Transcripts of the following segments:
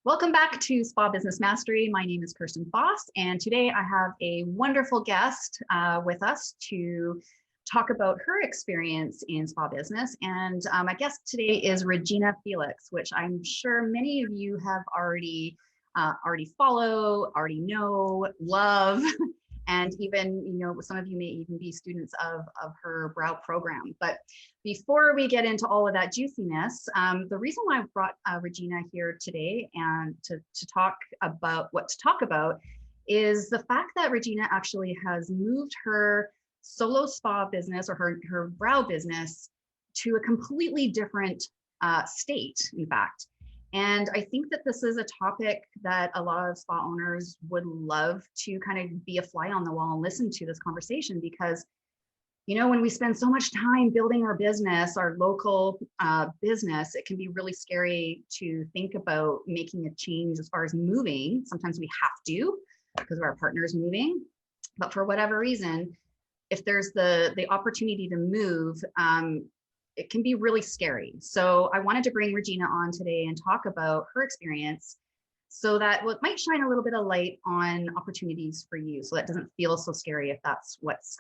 Welcome back to Spa Business Mastery. My name is Kirsten Foss, and today I have a wonderful guest with us to talk about her experience in spa business. And my guest today is Regina Feilx, which I'm sure many of you have already follow, already know, love, and even, some of you may even be students of her brow program. But before we get into all of that juiciness, the reason why I brought Regina here today and to talk about what to talk about is the fact that Regina actually has moved her solo spa business or her brow business to a completely different state, in fact. And I think that this is a topic that a lot of spa owners would love to kind of be a fly on the wall and listen to this conversation, because, when we spend so much time building our business, our local business, it can be really scary to think about making a change as far as moving. Sometimes we have to because of our partners moving, but for whatever reason, if there's the opportunity to move, it can be really scary. So I wanted to bring Regina on today and talk about her experience so that it might shine a little bit of light on opportunities for you, so that doesn't feel so scary if that's what's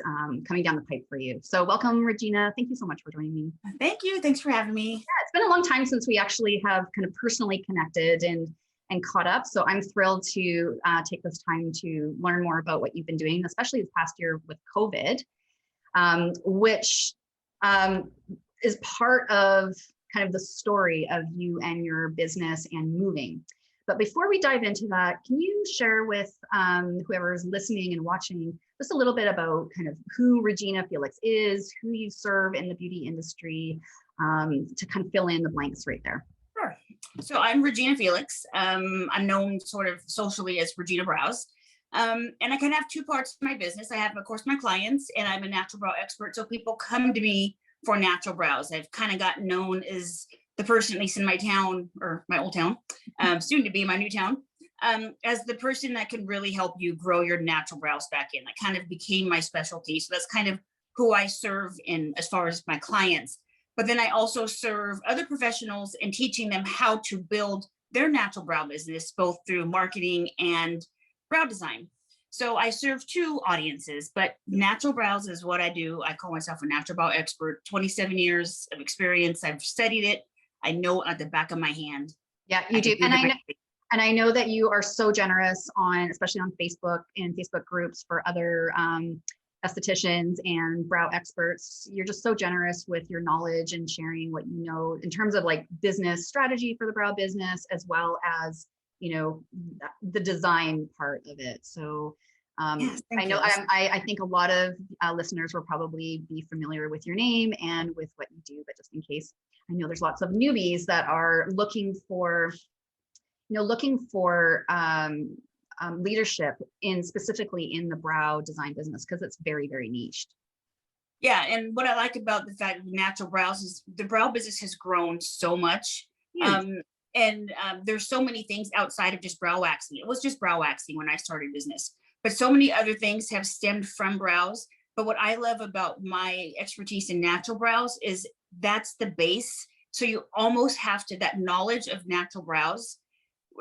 coming down the pipe for you. So welcome, Regina. Thank you so much for joining me. Thank you. Thanks for having me. Yeah, it's been a long time since we actually have kind of personally connected and caught up. So I'm thrilled to take this time to learn more about what you've been doing, especially this past year with COVID, which is part of kind of the story of you and your business and moving. But before we dive into that, can you share with whoever's listening and watching just a little bit about kind of who Regina Feilx is, who you serve in the beauty industry, to kind of fill in the blanks right there? Sure. So I'm Regina Feilx. I'm known sort of socially as Regina Brows. And I kind of have two parts to my business. I have, of course, my clients, and I'm a natural brow expert. So people come to me for natural brows. I've kind of gotten known as the person, at least in my town, or my old town, soon to be my new town, as the person that can really help you grow your natural brows back in. That kind of became my specialty. So that's kind of who I serve in as far as my clients. But then I also serve other professionals in teaching them how to build their natural brow business, both through marketing and brow design. So I serve two audiences, but natural brows is what I do. I call myself a natural brow expert, 27 years of experience. I've studied it. I know it at the back of my hand. Yeah, you do. And I know that you are so generous especially on Facebook and Facebook groups for other estheticians and brow experts. You're just so generous with your knowledge and sharing what you know in terms of like business strategy for the brow business, as well as, the design part of it. So Yes, I think a lot of listeners will probably be familiar with your name and with what you do, but just in case, I know there's lots of newbies that are looking for leadership specifically in the brow design business, because it's very, very niched. Yeah, and what I like about the fact of natural brows is the brow business has grown so much. And there's so many things outside of just brow waxing. It was just brow waxing when I started business, but so many other things have stemmed from brows. But what I love about my expertise in natural brows is that's the base. So you almost have to, that knowledge of natural brows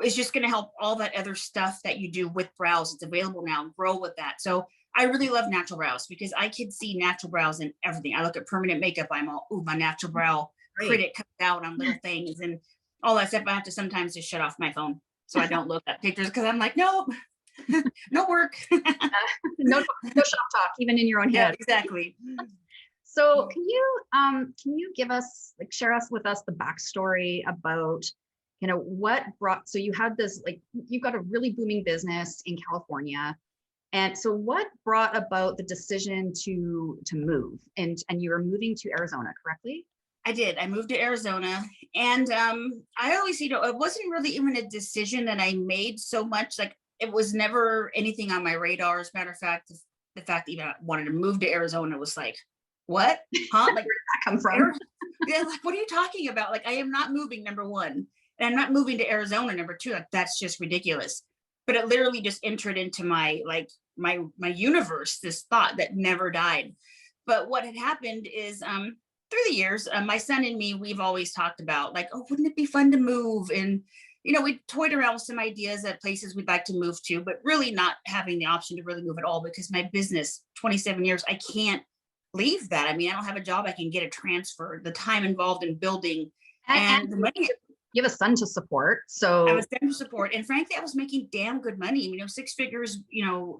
is just going to help all that other stuff that you do with brows. It's available now, grow with that. So I really love natural brows because I can see natural brows in everything. I look at permanent makeup. I'm all, ooh, my natural brow critic comes out on little things and all that stuff. I have to sometimes just shut off my phone so I don't look at pictures, because I'm like, no, no work. no shop talk, even in your own head. Yeah, exactly. So can you give us, share with us the backstory about, what brought, so you had this, you've got a really booming business in California. And so what brought about the decision to move, and you were moving to Arizona, correctly? I did. I moved to Arizona, and I always, it wasn't really even a decision that I made so much. Like, it was never anything on my radar. As a matter of fact, the fact that I wanted to move to Arizona was like, what? Huh? Like, where did that come from? Yeah, like, what are you talking about? Like, I am not moving, number one, and I'm not moving to Arizona, number two. Like, that's just ridiculous. But it literally just entered into my universe, this thought that never died. But what had happened is, through the years, my son and me, we've always talked about like, oh, wouldn't it be fun to move? And we toyed around with some ideas at places we'd like to move to, but really not having the option to really move at all because my business, 27 years, I can't leave that. I mean, I don't have a job I can get a transfer, the time involved in building and the money. You have a son to support. I So was there to support. And frankly, I was making damn good money, 6 figures,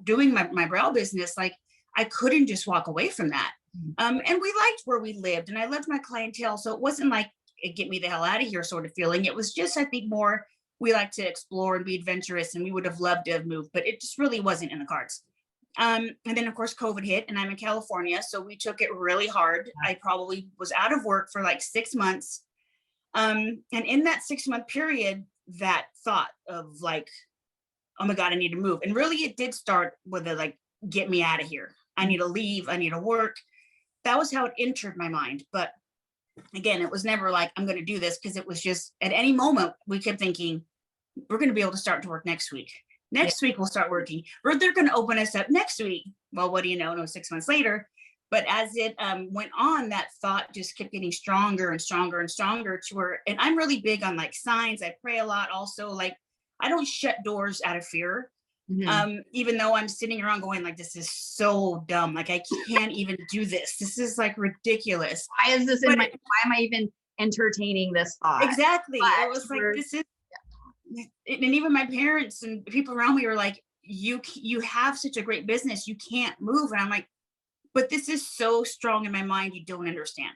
doing my brow business. Like I couldn't just walk away from that. And we liked where we lived and I loved my clientele. So it wasn't like it get me the hell out of here sort of feeling. It was just, I think more, we like to explore and be adventurous and we would have loved to have moved, but it just really wasn't in the cards. And then of course, COVID hit and I'm in California. So we took it really hard. I probably was out of work for like 6 months. And in that 6-month period, that thought of like, oh my God, I need to move. And really it did start with a like, get me out of here. I need to leave. I need to work. That was how it entered my mind. But again, it was never like, I'm going to do this because it was just at any moment we kept thinking, we're going to be able to start to work next week. Next week we'll start working. Or they're going to open us up next week. Well, what do you know? No, 6 months later. But as it went on, that thought just kept getting stronger and stronger and stronger to where, and I'm really big on like signs. I pray a lot also. Like I don't shut doors out of fear. Even though I'm sitting around going like, this is so dumb. Like I can't even do this. This is like ridiculous. why is this why am I even entertaining this thought? Exactly. It was like, this is, and even my parents and people around me were like, you have such a great business. You can't move. And I'm like, but this is so strong in my mind. You don't understand.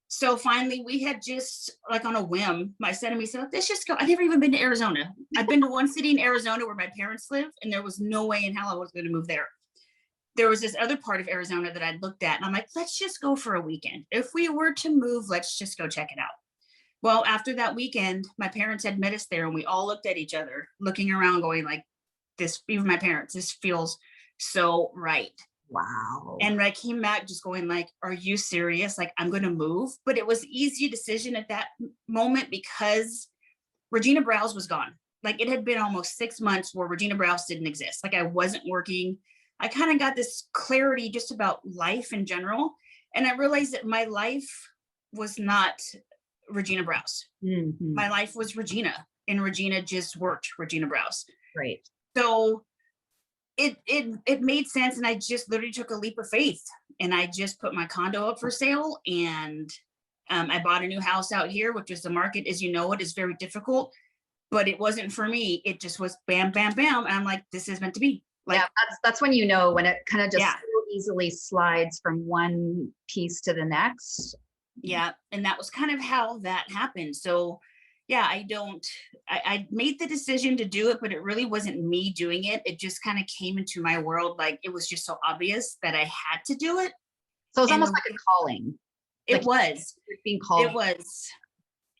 So finally we had just like on a whim, my son and me said, let's just go. I've never even been to Arizona. I've been to one city in Arizona where my parents live and there was no way in hell I was going to move there. There was this other part of Arizona that I'd looked at and I'm like, let's just go for a weekend. If we were to move, let's just go check it out. Well, after that weekend, my parents had met us there and we all looked at each other, looking around going like this, even my parents, this feels so right. Wow. And I came back just going like, are you serious? Like I'm going to move. But it was an easy decision at that moment because Regina Brows was gone. Like it had been almost 6 months where Regina Brows didn't exist. Like I wasn't working. I kind of got this clarity just about life in general. And I realized that my life was not Regina Brows. My life was Regina and Regina just worked Regina Brows. Right. So it made sense. And I just literally took a leap of faith and I just put my condo up for sale. And I bought a new house out here, which is the market, as you know, it is very difficult, but it wasn't for me. It just was bam, bam, bam. And I'm like, this is meant to be. Like, yeah, that's when you know, when it kind of just so easily slides from one piece to the next. Yeah. And that was kind of how that happened. So yeah, I made the decision to do it, but it really wasn't me doing it. It just kind of came into my world. Like it was just so obvious that I had to do it. So it's almost like a calling. It was being called. It was.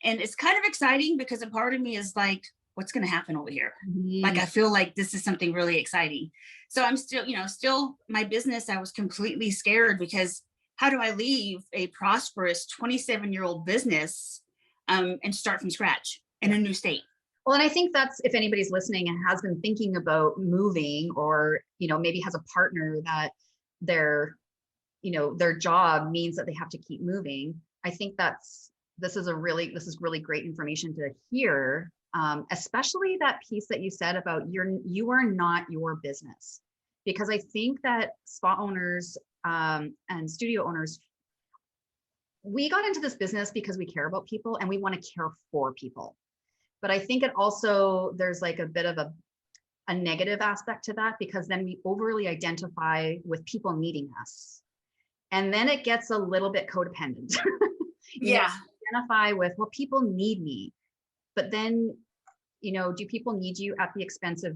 And it's kind of exciting because a part of me is like, what's going to happen over here? Like, I feel like this is something really exciting. So I'm still, still my business. I was completely scared because how do I leave a prosperous 27-year-old business and start from scratch in a new state? Well, and I think that's, if anybody's listening and has been thinking about moving or, maybe has a partner that their job means that they have to keep moving. I think this is really great information to hear, especially that piece that you said about you are not your business, because I think that spa owners and studio owners, we got into this business because we care about people and we want to care for people. But I think it also, there's like a bit of a negative aspect to that, because then we overly identify with people needing us. And then it gets a little bit codependent. Identify with, well, people need me. But then, do people need you at the expense of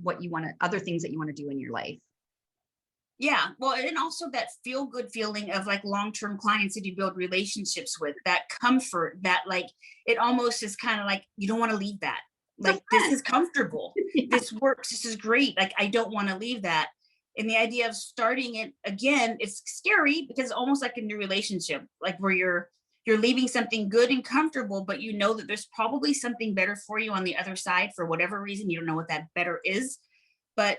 what you want to, other things that you want to do in your life? Yeah. Well, and also that feel good feeling of like long-term clients that you build relationships with, that comfort, that like, it almost is kind of like, you don't want to leave that. Like, this is comfortable. This works. This is great. Like, I don't want to leave that. And the idea of starting it again, it's scary because it's almost like a new relationship, like where you're leaving something good and comfortable, but you know that there's probably something better for you on the other side for whatever reason. You don't know what that better is, but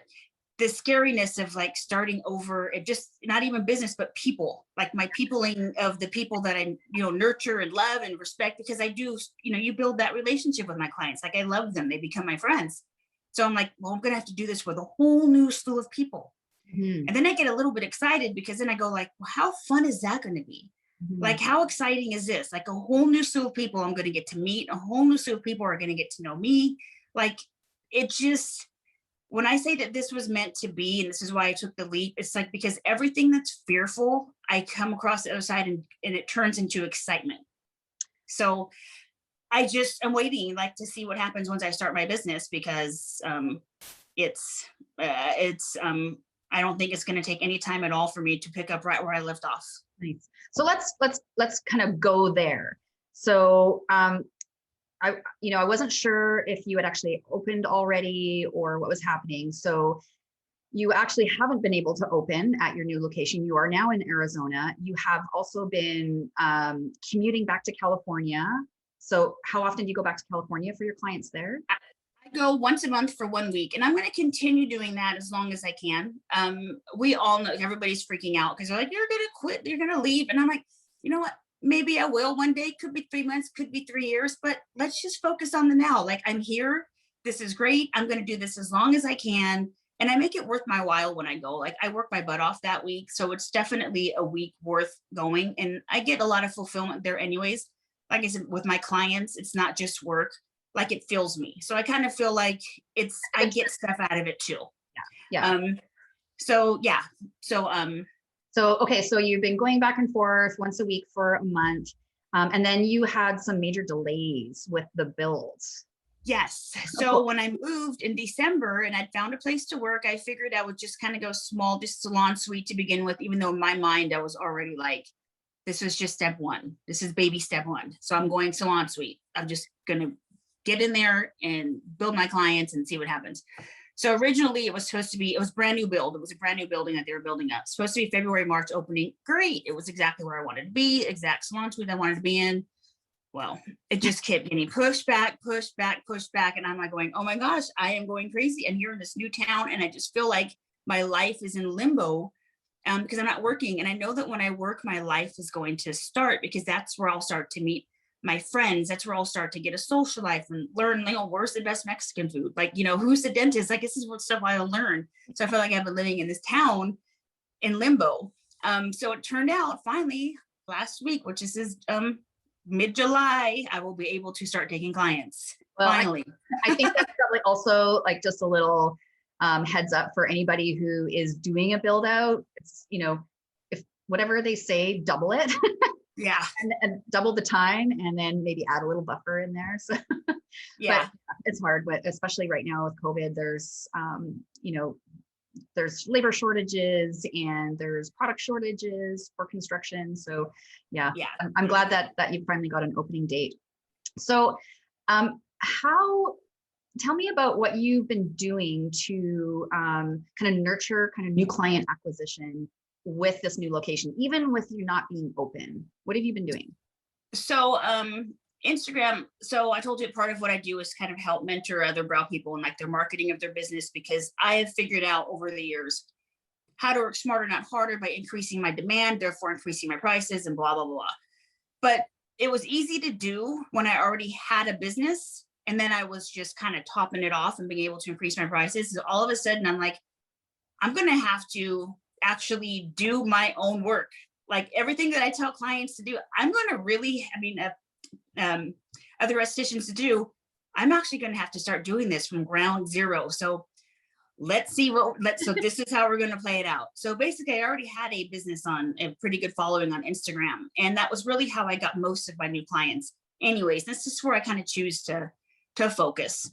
the scariness of like starting over, it just not even business, but people, like my peopling of the people that I, nurture and love and respect, because I do, you build that relationship with my clients. Like I love them, they become my friends. So I'm like, well, I'm going to have to do this with a whole new slew of people. Mm-hmm. And then I get a little bit excited because then I go like, well, how fun is that going to be? Mm-hmm. Like, how exciting is this? Like a whole new slew of people I'm going to get to meet, a whole new slew of people are going to get to know me. Like it just, when I say that this was meant to be, and this is why I took the leap, it's like, because everything that's fearful, I come across the other side and it turns into excitement. So I just am waiting like to see what happens once I start my business, because I don't think it's going to take any time at all for me to pick up right where I left off. Nice. So let's kind of go there. So I wasn't sure if you had actually opened already or what was happening. So you actually haven't been able to open at your new location. You are now in Arizona. You have also been commuting back to California. So how often do you go back to California for your clients there? I go once a month for 1 week, and I'm going to continue doing that as long as I can. We all know everybody's freaking out because they're like, you're going to quit, you're going to leave. And I'm like, you know what? Maybe I will one day, could be 3 months, could be 3 years, but let's just focus on the now. Like I'm here. This is great. I'm going to do this as long as I can. And I make it worth my while when I go. Like I work my butt off that week. So it's definitely a week worth going. And I get a lot of fulfillment there anyways. Like I said, with my clients, it's not just work, like it fills me. So I kind of feel like I get stuff out of it too. Yeah. So yeah. So, okay. So you've been going back and forth once a week for a month. And then you had some major delays with the builds. Yes. So when I moved in December and I'd found a place to work, I figured I would just kind of go small, just salon suite to begin with, even though in my mind I was already like, this was just step one. This is baby step one. So I'm going salon suite. I'm just going to get in there and build my clients and see what happens. So originally it was brand new build. It was a brand new building that they were building up. Supposed to be February, March opening. Great. It was exactly where I wanted to be, exact salon suite I wanted to be in. Well, it just kept getting pushed back. And I'm like going, oh my gosh, I am going crazy. I'm here in this new town. And I just feel like my life is in limbo because I'm not working. And I know that when I work, my life is going to start because that's where I'll start to meet my friends. That's where I'll start to get a social life and learn, where's the best Mexican food? Like, who's the dentist? Like, this is what stuff I'll learn. So I feel like I've been living in this town in limbo. So it turned out finally last week, which is mid-July, I will be able to start taking clients. Well, finally. I think that's probably also like just a little heads up for anybody who is doing a build out. It's, if whatever they say, double it. Yeah. and double the time and then maybe add a little buffer in there. So yeah, but it's hard, but especially right now with COVID, there's there's labor shortages and there's product shortages for construction. So yeah. I'm glad that you finally got an opening date. So tell me about what you've been doing to kind of nurture kind of new client acquisition with this new location, even with you not being open. What have you been doing? So Instagram. So I told you part of what I do is kind of help mentor other brow people and like their marketing of their business, because I have figured out over the years how to work smarter, not harder, by increasing my demand, therefore increasing my prices and blah, blah, blah. But it was easy to do when I already had a business. And then I was just kind of topping it off and being able to increase my prices. So all of a sudden I'm like, I'm going to have to actually do my own work. Like everything that I tell clients to do, I'm going to really, other estheticians to do, I'm actually going to have to start doing this from ground zero. So let's see so this is how we're going to play it out. So basically I already had a business on a pretty good following on Instagram. And that was really how I got most of my new clients. Anyways, this is where I kind of choose to focus.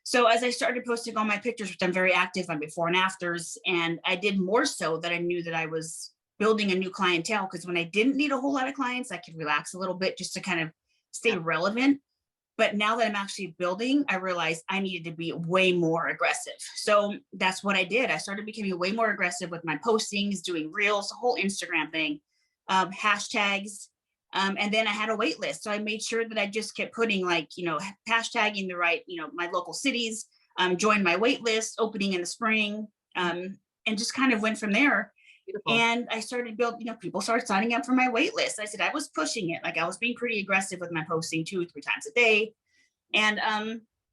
So as I started posting all my pictures, which I'm very active on before and afters, and I did more so that I knew that I was building a new clientele, because when I didn't need a whole lot of clients, I could relax a little bit just to kind of stay relevant. But now that I'm actually building, I realized I needed to be way more aggressive. So that's what I did. I started becoming way more aggressive with my postings, doing reels, the whole Instagram thing, hashtags. And then I had a wait list. So I made sure that I just kept putting hashtagging the right, my local cities, join my wait list, opening in the spring, and just kind of went from there. Beautiful. And I started building, people started signing up for my wait list. I said I was pushing it. Like I was being pretty aggressive with my posting 2 or 3 times a day. And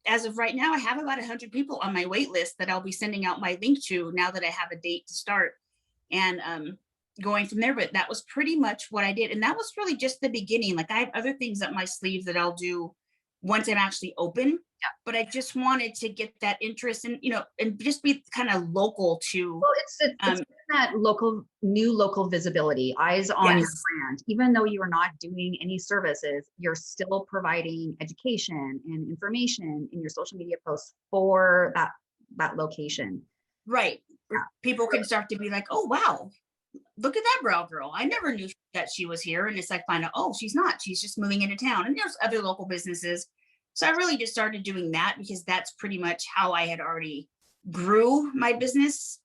as of right now, I have about 100 people on my wait list that I'll be sending out my link to now that I have a date to start, and going from there. But that was pretty much what I did. And that was really just the beginning. Like I have other things up my sleeve that I'll do once I'm actually open. But I just wanted to get that interest and, and just be kind of local to. Well, it's that new local visibility, eyes on your brand. Even though you are not doing any services, you're still providing education and information in your social media posts for that location. Right. Yeah. People can start to be like, oh, wow, look at that brow girl. I never knew that she was here. And it's like, find out, oh, she's not. She's just moving into town. And there's other local businesses. So I really just started doing that because that's pretty much how I had already grew my business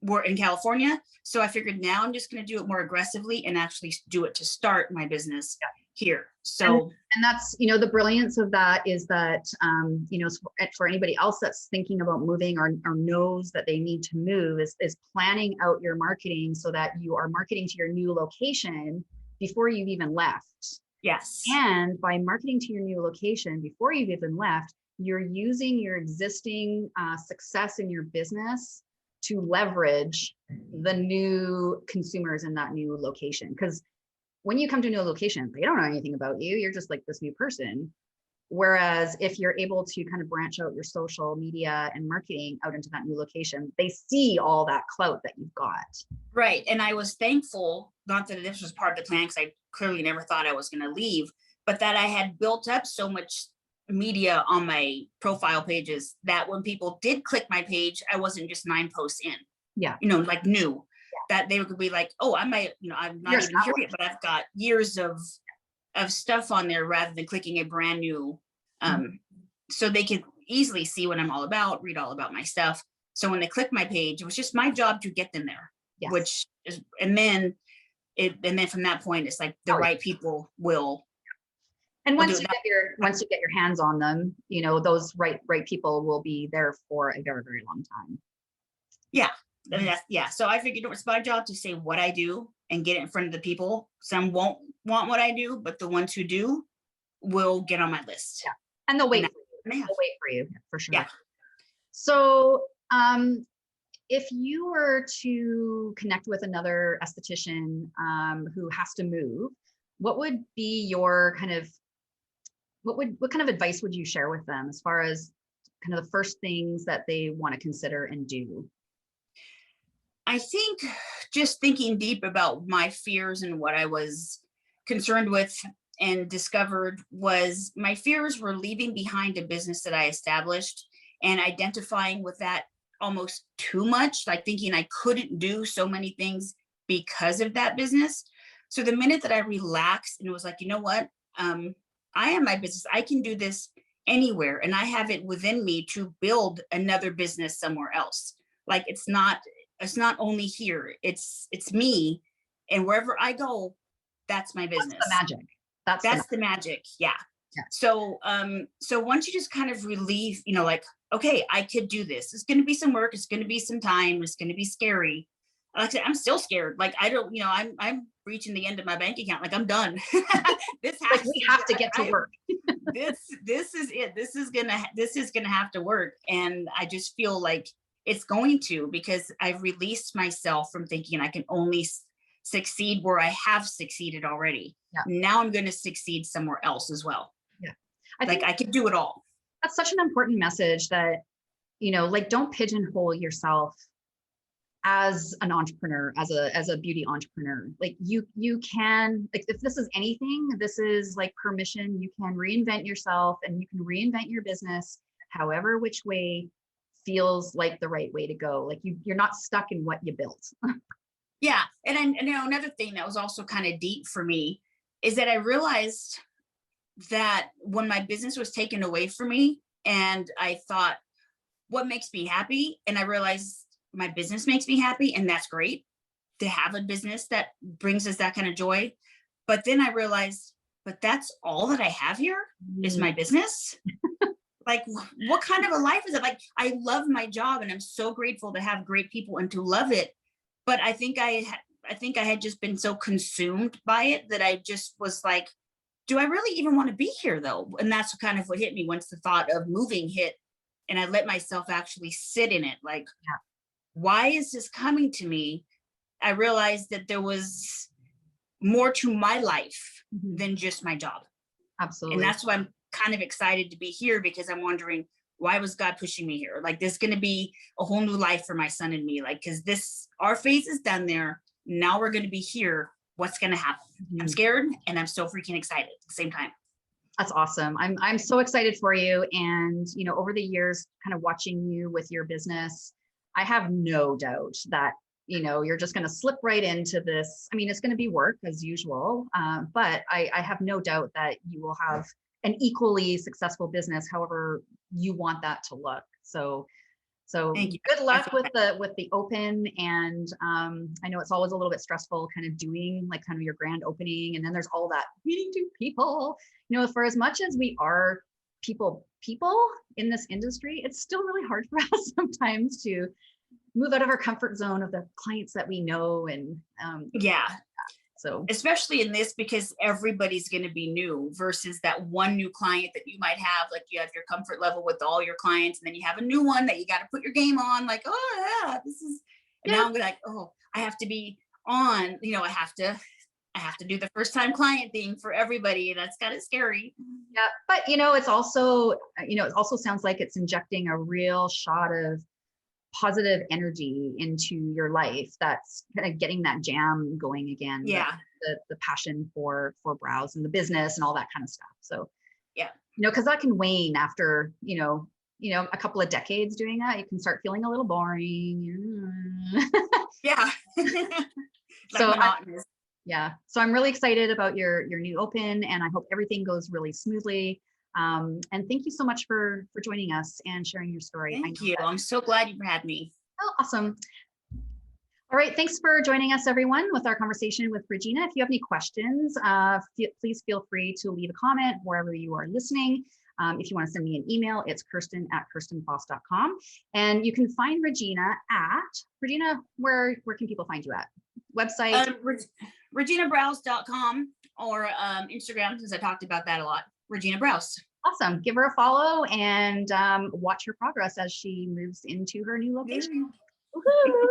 were in California. So I figured now I'm just going to do it more aggressively and actually do it to start my business here. So and that's, the brilliance of that is that, for anybody else that's thinking about moving or knows that they need to move is planning out your marketing so that you are marketing to your new location before you've even left. Yes. And by marketing to your new location before you've even left, you're using your existing success in your business to leverage the new consumers in that new location. Because when you come to a new location, they don't know anything about you. You're just like this new person. Whereas if you're able to kind of branch out your social media and marketing out into that new location, they see all that clout that you've got. Right. And I was thankful, not that this was part of the plan, because I clearly never thought I was going to leave, but that I had built up so much media on my profile pages that when people did click my page, I wasn't just 9 posts in. Yeah. Like new. That they would be like, oh, I'm not even here yet, but I've got years of stuff on there rather than clicking a brand new, so they could easily see what I'm all about, read all about my stuff. So when they click my page, it was just my job to get them there, which is, and then from that point, it's like the right people will. And once you get your hands on them, those right people will be there for a very, very long time. Yeah. I mean, so I figured it was my job to say what I do and get it in front of the people. Some won't want what I do, but the ones who do will get on my list. Yeah. And they'll wait for you. They'll wait for you for sure. Yeah. So if you were to connect with another esthetician who has to move, what would be your what kind of advice would you share with them as far as kind of the first things that they want to consider and do? I think just thinking deep about my fears and what I was concerned with and discovered was my fears were leaving behind a business that I established and identifying with that almost too much, like thinking I couldn't do so many things because of that business. So the minute that I relaxed and was like, you know what, I am my business. I can do this anywhere. And I have it within me to build another business somewhere else. Like it's not only here, it's me, and wherever I go, that's my business. That's the magic. That's the magic. Yeah. So once you just kind of relieve, like, okay, I could do this. It's going to be some work. It's going to be some time. It's going to be scary. Like I said, I'm still scared. Like I don't, I'm reaching the end of my bank account. Like I'm done. We have to get to work. This is it. This is gonna have to work. And I just feel like it's going to, because I've released myself from thinking I can only succeed where I have succeeded already. Yeah. Now I'm going to succeed somewhere else as well. Yeah. I could do it all. That's such an important message that, like don't pigeonhole yourself as an entrepreneur, as a beauty entrepreneur. Like you can, like if this is anything, this is like permission. You can reinvent yourself and you can reinvent your business, however, which way feels like the right way to go. Like you're not stuck in what you built. Yeah. And another thing that was also kind of deep for me is that I realized that when my business was taken away from me and I thought, what makes me happy? And I realized my business makes me happy, and that's great to have a business that brings us that kind of joy. But then I realized, but that's all that I have here is my business. like, what kind of a life is it? Like, I love my job and I'm so grateful to have great people and to love it. But I think I had just been so consumed by it that I just was like, do I really even want to be here though? And that's kind of what hit me once the thought of moving hit, and I let myself actually sit in it. Like, Yeah. why is this coming to me? I realized that there was more to my life than just my job. And Absolutely. that's why I'm kind of excited to be here, because I'm wondering, why was God pushing me here? Like, there's going to be a whole new life for my son and me. Like, because our phase is done there. Now we're going to be here. What's going to happen? I'm scared and I'm so freaking excited at the same time. That's awesome. I'm so excited for you. And, you know, over the years, kind of watching you with your business, I have no doubt that, you know, you're just going to slip right into this. I mean, it's going to be work as usual, but I have no doubt that you will have an equally successful business, however you want that to look. So Thank you. good luck with the open. And I know it's always a little bit stressful kind of doing like kind of your grand opening. And then there's all that meeting to people, you know, for as much as we are people in this industry, it's still really hard for us sometimes to move out of our comfort zone of the clients that we know. And yeah. So especially in this, because everybody's going to be new versus that one new client that you might have. Like, you have your comfort level with all your clients, and then you have a new one that you got to put your game on. Like, oh yeah, this is. And now I'm like, oh, I have to be on. You know, I have to do the first time client thing for everybody. And that's kind of scary. Yeah, but you know, it's also, you know, it also sounds like it's injecting a real shot of positive energy into your life that's kind of getting that jam going again. Yeah. The passion for brows and the business and all that kind of stuff. So yeah, you know, because that can wane after, you know, a couple of decades doing that. You can start feeling a little boring. yeah. So monotonous. Yeah, so I'm really excited about your new open, and I hope everything goes really smoothly. And thank you so much for joining us and sharing your story. Thank you. I'm so glad you had me. Oh, awesome. All right, thanks for joining us, everyone, with our conversation with Regina. If you have any questions, please feel free to leave a comment wherever you are listening. If you want to send me an email, it's kirsten@kirstenfoss.com. And you can find Regina, where can people find you at? Website? ReginaBrows.com, or Instagram, since I talked about that a lot. Regina Brows. Awesome. Give her a follow and watch her progress as she moves into her new location. Woohoo!